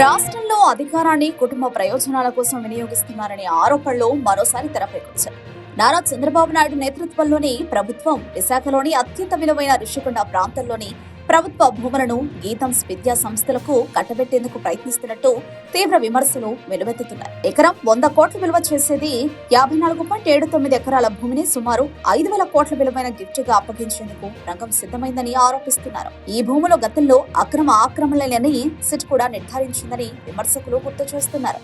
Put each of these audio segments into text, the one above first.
రాష్ట్రంలో అధికారాన్ని కుటుంబ ప్రయోజనాల కోసం వినియోగిస్తున్నారనే ఆరోపణలు మరోసారి తెరపైకొచ్చాయి. నారా చంద్రబాబు నాయుడు నేతృత్వంలోని ప్రభుత్వం విశాఖలోని అత్యంత విలువైన ఋషికొండ ప్రాంతంలోని ప్రభుత్వ భూములను గీతంస్ విద్యా సంస్థలకు కట్టబెట్టేందుకు ప్రయత్నిస్తున్నట్టు తీవ్ర విమర్శలు వెలువెత్తుతున్నాయి. ఎకరం 100 కోట్ల విలువ చేసేది 54.79 ఎకరాల భూమిని సుమారు 5,000 కోట్ల విలువైన గిఫ్ట్ గా అప్పగించేందుకు రంగం సిద్ధమైందని ఆరోపిస్తున్నారు. ఈ భూములు గతంలో అక్రమ ఆక్రమణలేని సిట్ కూడా నిర్ధారించిందని విమర్శకులు గుర్తు చేస్తున్నారు.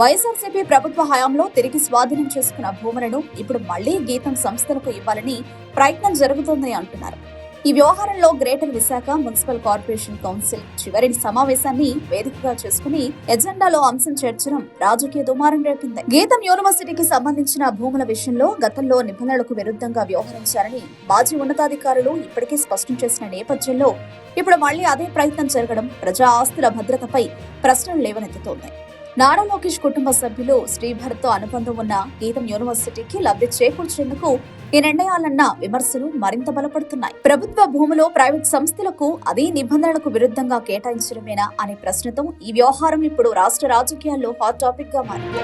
వైఎస్ఆర్సీపీ ప్రభుత్వ హయాంలో తిరిగి స్వాధీనం చేసుకున్న భూములను ఇప్పుడు మళ్లీ గీతం సంస్థలకు ఇవ్వాలని ప్రయత్నం జరుగుతోందని అంటున్నారు. ఈ వ్యవహారంలో greater Visakha municipal corporation council చివరి సమావేశాన్ని వేదికగా చేసుకుని ఎజెండాలో అంశం చేర్చడం రాజకీయ దుమారం రేపింది. గీతం యూనివర్సిటీకి సంబంధించిన భూముల విషయంలో గతంలో నిబంధనలకు విరుద్ధంగా వ్యవహరించారని మాజీ ఉన్నతాధికారులు ఇప్పటికే స్పష్టం చేసిన నేపథ్యంలో ఇప్పుడు మళ్లీ అదే ప్రయత్నం జరగడం ప్రజా ఆస్తుల భద్రతపై ప్రశ్నలు లేవనెత్తుతోంది. నారా లోకేష్ కుటుంబ సభ్యులు శ్రీభర్తో అనుబంధం ఉన్న గీతం యూనివర్సిటీకి లబ్ధి చేకూర్చేందుకు ఈ నిర్ణయాలన్న విమర్శలు మరింత బలపడుతున్నాయి. ప్రభుత్వ భూములు ప్రైవేట్ సంస్థలకు అదే నిబంధనలకు విరుద్ధంగా కేటాయించడమేనా అనే ప్రశ్నతో ఈ వ్యవహారం ఇప్పుడు రాష్ట్ర రాజకీయాల్లో హాట్ టాపిక్ గా మారింది.